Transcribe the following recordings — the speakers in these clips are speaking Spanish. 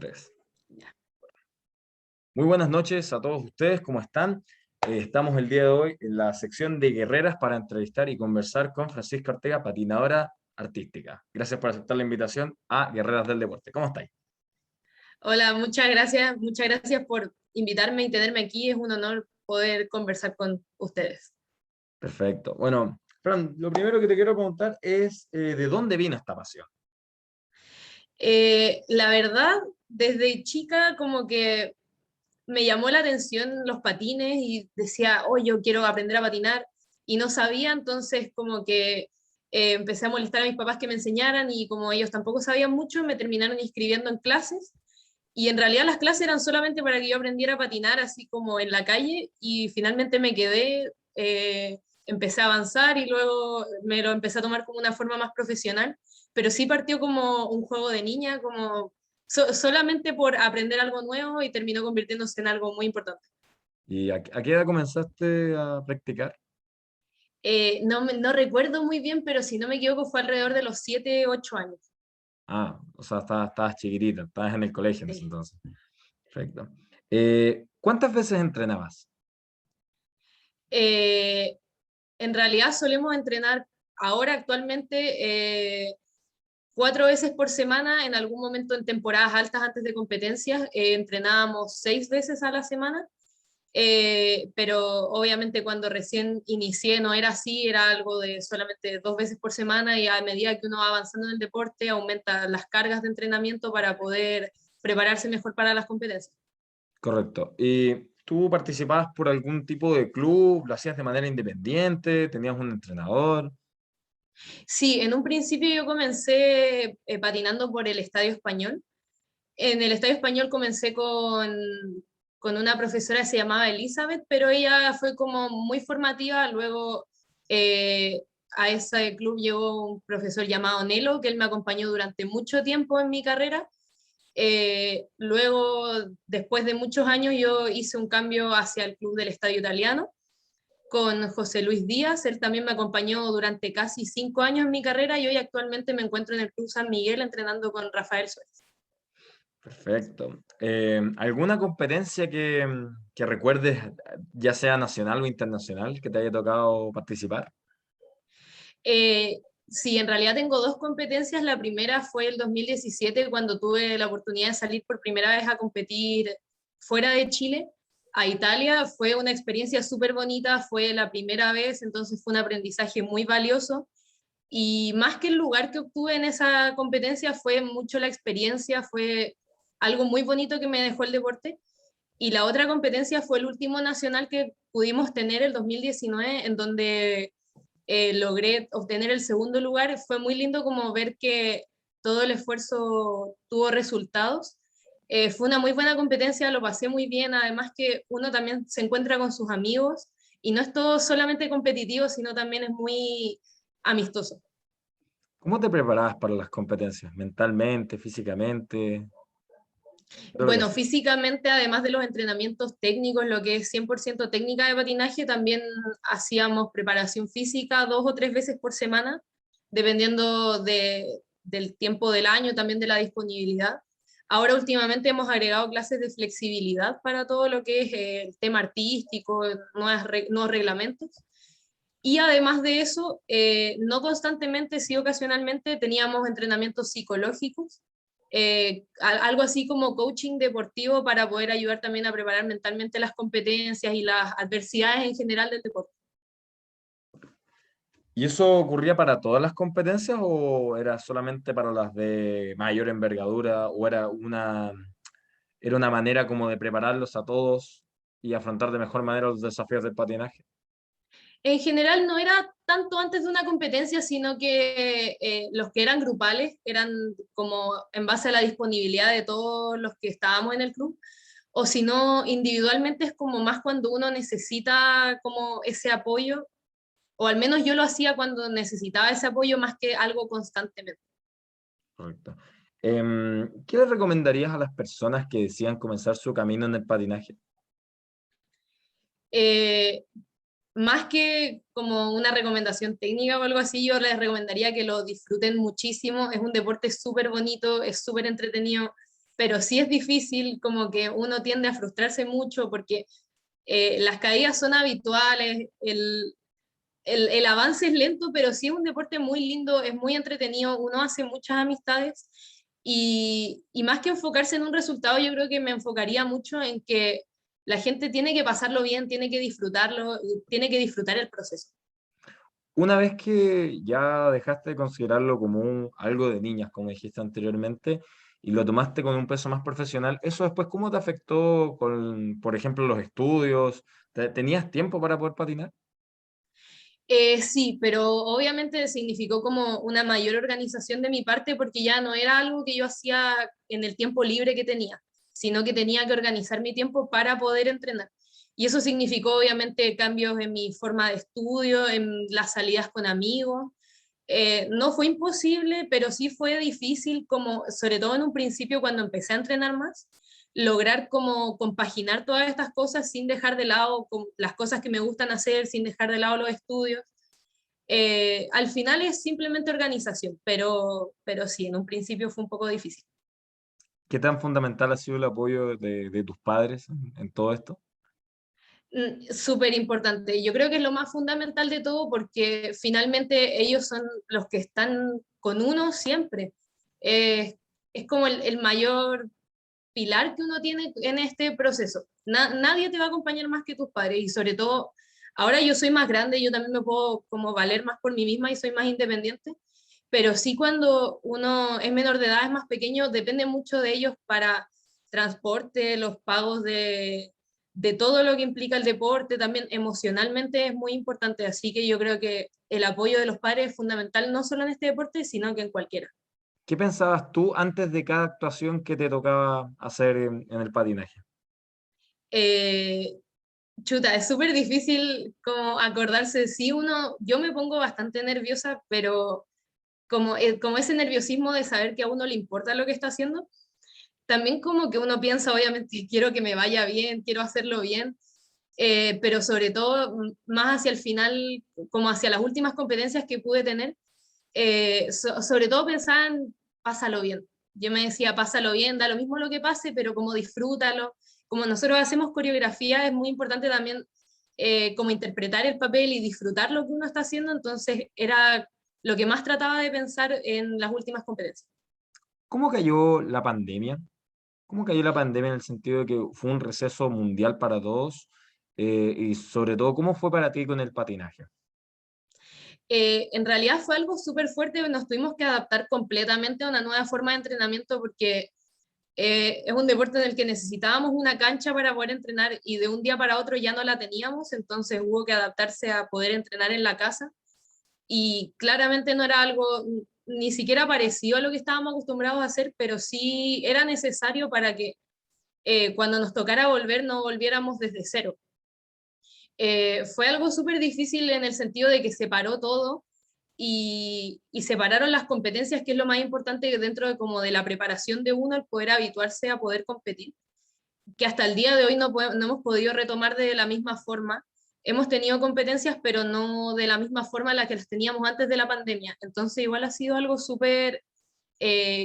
Tres. Muy buenas noches a todos ustedes, ¿cómo están? Estamos el día de hoy en la sección de guerreras para entrevistar y conversar con Francisca Ortega, patinadora artística. Gracias por aceptar la invitación a Guerreras del Deporte. ¿Cómo estáis? Hola, muchas gracias por invitarme y tenerme aquí. Es un honor poder conversar con ustedes. Perfecto. Bueno, Fran, lo primero que te quiero preguntar es ¿de dónde vino esta pasión? La verdad, desde chica como que me llamó la atención los patines y decía, oh, yo quiero aprender a patinar y no sabía, entonces como que empecé a molestar a mis papás que me enseñaran y como ellos tampoco sabían mucho, me terminaron inscribiendo en clases. Y en realidad las clases eran solamente para que yo aprendiera a patinar así como en la calle y finalmente me quedé, empecé a avanzar y luego me lo empecé a tomar como una forma más profesional, pero sí partió como un juego de niña, como solamente por aprender algo nuevo y terminó convirtiéndose en algo muy importante. ¿Y a qué edad comenzaste a practicar? No recuerdo muy bien, pero si no me equivoco fue alrededor de los 7 8 años. Ah, o sea, estabas chiquitita, estabas en el colegio en ese Sí. entonces. Perfecto. ¿Cuántas veces entrenabas? Eh, en realidad solemos entrenar ahora actualmente 4 veces por semana, en algún momento en temporadas altas antes de competencias, entrenábamos 6 veces a la semana, pero obviamente cuando recién inicié no era así, era algo de solamente 2 veces por semana y a medida que uno va avanzando en el deporte aumenta las cargas de entrenamiento para poder prepararse mejor para las competencias. Correcto. ¿Y tú participabas por algún tipo de club? ¿Lo hacías de manera independiente? ¿Tenías un entrenador? Sí, en un principio yo comencé patinando por el Estadio Español. En el Estadio Español comencé con una profesora que se llamaba Elizabeth, pero ella fue como muy formativa. Luego a ese club llegó un profesor llamado Nelo, que él me acompañó durante mucho tiempo en mi carrera. Luego, después de muchos años, yo hice un cambio hacia el club del Estadio Italiano con José Luis Díaz. Él también me acompañó durante casi 5 años en mi carrera y hoy actualmente me encuentro en el Club San Miguel entrenando con Rafael Suárez. Perfecto. ¿Alguna competencia que recuerdes, ya sea nacional o internacional, que te haya tocado participar? Sí, en realidad tengo dos competencias. La primera fue el 2017 cuando tuve la oportunidad de salir por primera vez a competir fuera de Chile, a Italia. Fue una experiencia súper bonita, fue la primera vez, entonces fue un aprendizaje muy valioso. Y más que el lugar que obtuve en esa competencia, fue mucho la experiencia, fue algo muy bonito que me dejó el deporte. Y la otra competencia fue el último nacional que pudimos tener el 2019, en donde logré obtener el segundo lugar. Fue muy lindo como ver que todo el esfuerzo tuvo resultados. Fue una muy buena competencia, lo pasé muy bien, además que uno también se encuentra con sus amigos y no es todo solamente competitivo, sino también es muy amistoso. ¿Cómo te preparabas para las competencias? ¿Mentalmente, físicamente? ¿Qué es lo que Bueno, hacías? físicamente, además de los entrenamientos técnicos, lo que es 100% técnica de patinaje, también hacíamos preparación física 2 o 3 veces por semana, dependiendo del tiempo del año, también de la disponibilidad. Ahora últimamente hemos agregado clases de flexibilidad para todo lo que es el tema artístico, nuevos reglamentos. Y además de eso, no constantemente, sí ocasionalmente teníamos entrenamientos psicológicos, algo así como coaching deportivo para poder ayudar también a preparar mentalmente las competencias y las adversidades en general del deporte. ¿Y eso ocurría para todas las competencias o era solamente para las de mayor envergadura o era una manera como de prepararlos a todos y afrontar de mejor manera los desafíos del patinaje? En general no era tanto antes de una competencia, sino que los que eran grupales eran como en base a la disponibilidad de todos los que estábamos en el club, o si no, individualmente es como más cuando uno necesita como ese apoyo, o al menos yo lo hacía cuando necesitaba ese apoyo más que algo constantemente. Correcto. ¿Qué le recomendarías a las personas que decían comenzar su camino en el patinaje? Eh, Más que como una recomendación técnica o algo así, yo les recomendaría que lo disfruten muchísimo. Es un deporte súper bonito, es súper entretenido, pero sí es difícil, como que uno tiende a frustrarse mucho porque las caídas son habituales, el avance es lento, pero sí es un deporte muy lindo, es muy entretenido, uno hace muchas amistades y más que enfocarse en un resultado, yo creo que me enfocaría mucho en que la gente tiene que pasarlo bien, tiene que disfrutarlo, tiene que disfrutar el proceso. Una vez que ya dejaste de considerarlo como algo de niñas, como dijiste anteriormente, y lo tomaste con un peso más profesional, ¿eso después cómo te afectó con, por ejemplo, los estudios? ¿Tenías tiempo para poder patinar? Sí, pero obviamente significó como una mayor organización de mi parte porque ya no era algo que yo hacía en el tiempo libre que tenía, sino que tenía que organizar mi tiempo para poder entrenar. Y eso significó obviamente cambios en mi forma de estudio, en las salidas con amigos. No fue imposible, pero sí fue difícil, como sobre todo en un principio cuando empecé a entrenar más, lograr como compaginar todas estas cosas sin dejar de lado las cosas que me gustan hacer, sin dejar de lado los estudios. Al final es simplemente organización, pero sí, en un principio fue un poco difícil. ¿Qué tan fundamental ha sido el apoyo de tus padres en todo esto? Súper importante. Yo creo que es lo más fundamental de todo porque finalmente ellos son los que están con uno siempre. Es como el mayor pilar que uno tiene en este proceso. Nadie te va a acompañar más que tus padres y sobre todo, ahora yo soy más grande, yo también me puedo como valer más por mí misma y soy más independiente, pero sí cuando uno es menor de edad, es más pequeño, depende mucho de ellos para transporte, los pagos de todo lo que implica el deporte, también emocionalmente es muy importante, así que yo creo que el apoyo de los padres es fundamental no solo en este deporte, sino que en cualquiera. ¿Qué pensabas tú antes de cada actuación que te tocaba hacer en el patinaje? Eh, Chuta, es súper difícil como acordarse, sí, yo me pongo bastante nerviosa, pero como ese nerviosismo de saber que a uno le importa lo que está haciendo, también como que uno piensa, obviamente, quiero que me vaya bien, quiero hacerlo bien, pero sobre todo más hacia el final, como hacia las últimas competencias que pude tener, sobre todo pensaba en pásalo bien. Yo me decía, pásalo bien, da lo mismo lo que pase, pero como disfrútalo. Como nosotros hacemos coreografía, es muy importante también como interpretar el papel y disfrutar lo que uno está haciendo, entonces era lo que más trataba de pensar en las últimas competencias. ¿Cómo cayó la pandemia? ¿Cómo cayó la pandemia en el sentido de que fue un receso mundial para todos? Y sobre todo, ¿cómo fue para ti con el patinaje? En realidad fue algo súper fuerte, nos tuvimos que adaptar completamente a una nueva forma de entrenamiento porque es un deporte en el que necesitábamos una cancha para poder entrenar y de un día para otro ya no la teníamos, entonces hubo que adaptarse a poder entrenar en la casa y claramente no era algo ni siquiera parecido a lo que estábamos acostumbrados a hacer, pero sí era necesario para que cuando nos tocara volver no volviéramos desde cero. Fue algo súper difícil en el sentido de que se paró todo y separaron las competencias, que es lo más importante dentro de como de la preparación de uno, el poder habituarse a poder competir, que hasta el día de hoy no hemos podido retomar de la misma forma. Hemos tenido competencias, pero no de la misma forma en la que las teníamos antes de la pandemia. Entonces igual ha sido algo súper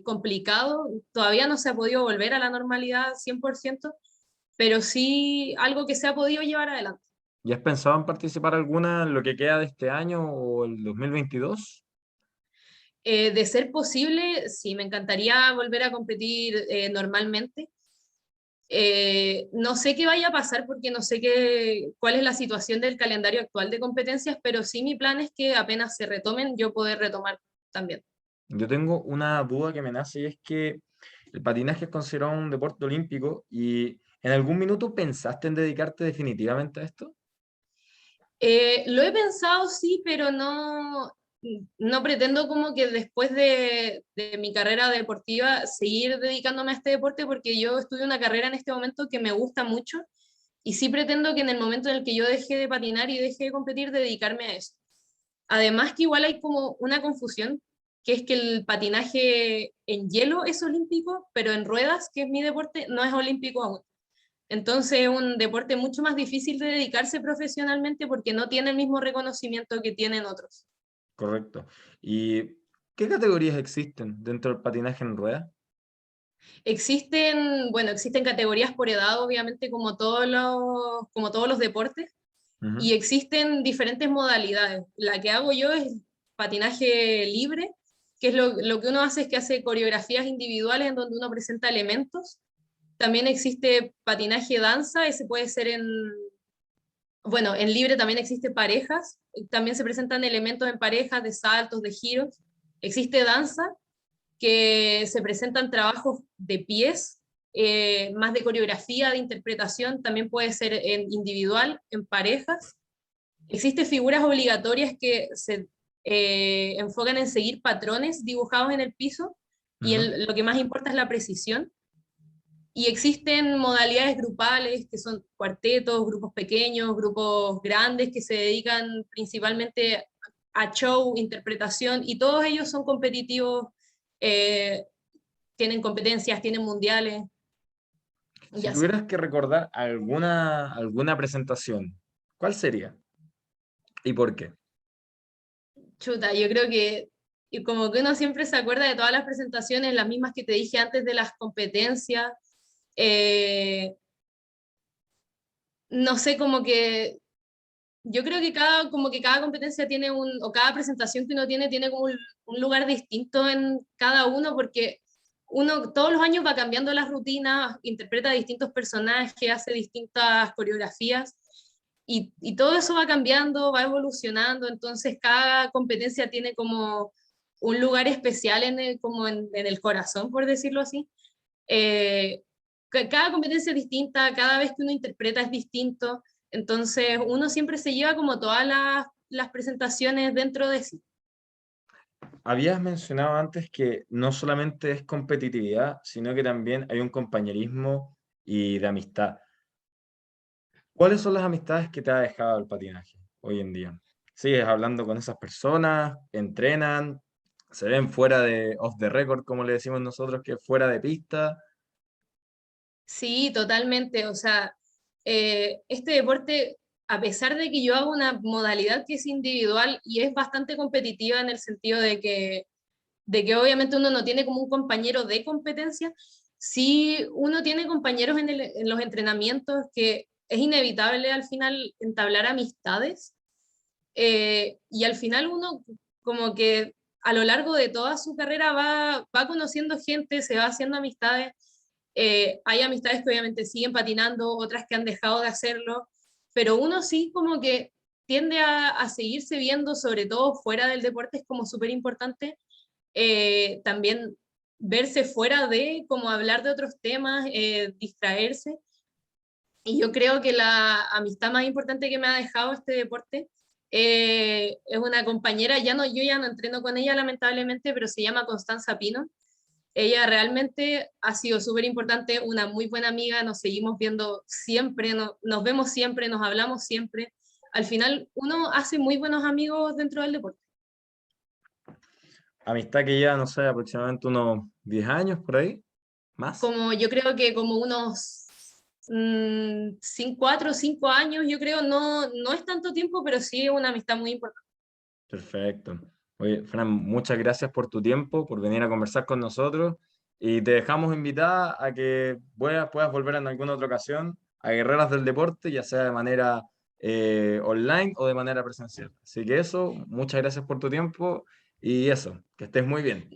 complicado. Todavía no se ha podido volver a la normalidad 100%, pero sí algo que se ha podido llevar adelante. ¿Ya has pensado en participar alguna en lo que queda de este año o el 2022? De ser posible, sí, me encantaría volver a competir normalmente. No sé qué vaya a pasar porque no sé cuál es la situación del calendario actual de competencias, pero sí mi plan es que apenas se retomen, yo poder retomar también. Yo tengo una duda que me nace y es que el patinaje es considerado un deporte olímpico y ¿en algún minuto pensaste en dedicarte definitivamente a esto? Lo he pensado, sí, pero no pretendo como que después de mi carrera deportiva seguir dedicándome a este deporte porque yo estudio una carrera en este momento que me gusta mucho y sí pretendo que en el momento en el que yo deje de patinar y deje de competir, dedicarme a eso. Además que igual hay como una confusión, que es que el patinaje en hielo es olímpico, pero en ruedas, que es mi deporte, no es olímpico aún. Entonces es un deporte mucho más difícil de dedicarse profesionalmente porque no tiene el mismo reconocimiento que tienen otros. Correcto. ¿Y qué categorías existen dentro del patinaje en rueda? Existen categorías por edad, obviamente, como todos los deportes, y Ujú, existen diferentes modalidades. La que hago yo es patinaje libre, que es lo que uno hace es que hace coreografías individuales en donde uno presenta elementos. También existe patinaje danza, ese puede ser en libre también existe parejas, también se presentan elementos en parejas de saltos, de giros. Existe danza, que se presentan trabajos de pies, más de coreografía, de interpretación, también puede ser en individual, en parejas. Existen figuras obligatorias que se enfocan en seguir patrones dibujados en el piso y ujú. lo que más importa es la precisión. Y existen modalidades grupales, que son cuartetos, grupos pequeños, grupos grandes, que se dedican principalmente a show, interpretación, y todos ellos son competitivos, eh, tienen competencias, tienen mundiales, y Si así. tuvieras que recordar alguna presentación, ¿cuál sería? ¿Y por qué? Chuta, yo creo que y como que uno siempre se acuerda de todas las presentaciones, las mismas que te dije antes de las competencias. eh, no sé, como que yo creo que como que cada competencia tiene o cada presentación que uno tiene como un lugar distinto en cada uno, porque uno todos los años va cambiando las rutinas, interpreta distintos personajes, hace distintas coreografías, y todo eso va cambiando, va evolucionando, entonces cada competencia tiene como un lugar especial como en el corazón, por decirlo así. Eh, cada competencia es distinta, cada vez que uno interpreta es distinto, entonces uno siempre se lleva como todas las presentaciones dentro de sí. Habías mencionado antes que no solamente es competitividad, sino que también hay un compañerismo y de amistad. ¿Cuáles son las amistades que te ha dejado el patinaje hoy en día? ¿Sigues hablando con esas personas? ¿Entrenan? ¿Se ven fuera de off the record, como le decimos nosotros, que es fuera de pista? Sí, totalmente, o sea, este deporte, a pesar de que yo hago una modalidad que es individual y es bastante competitiva en el sentido de que obviamente uno no tiene como un compañero de competencia, sí uno tiene compañeros en los entrenamientos que es inevitable al final entablar amistades, y al final uno como que a lo largo de toda su carrera va conociendo gente, se va haciendo amistades. Hay amistades que obviamente siguen patinando, otras que han dejado de hacerlo, pero uno sí como que tiende a seguirse viendo, sobre todo fuera del deporte, es como súper importante. También verse fuera de, como hablar de otros temas, distraerse. Y yo creo que la amistad más importante que me ha dejado este deporte, es una compañera, yo ya no entreno con ella lamentablemente, pero se llama Constanza Pino. Ella realmente ha sido súper importante, una muy buena amiga, nos seguimos viendo siempre, nos vemos siempre, nos hablamos siempre. Al final uno hace muy buenos amigos dentro del deporte. Amistad que lleva, no sé, aproximadamente unos 10 años por ahí, más. Como yo creo que como unos 4 o 5 años, yo creo, no es tanto tiempo, pero sí es una amistad muy importante. Perfecto. Oye, Fran, muchas gracias por tu tiempo, por venir a conversar con nosotros y te dejamos invitada a que puedas volver en alguna otra ocasión a Guerreras del Deporte, ya sea de manera online o de manera presencial. Así que eso, muchas gracias por tu tiempo y eso, que estés muy bien.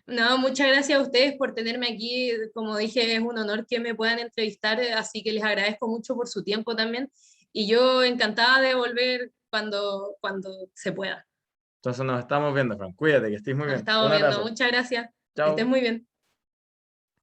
No, muchas gracias a ustedes por tenerme aquí. Como dije, es un honor que me puedan entrevistar, así que les agradezco mucho por su tiempo también. Y yo encantada de volver cuando se pueda. Entonces nos estamos viendo, Fran. Cuídate, que estés muy Nos bien. estamos Un viendo. abrazo. Muchas gracias. Que estés Chao. muy bien.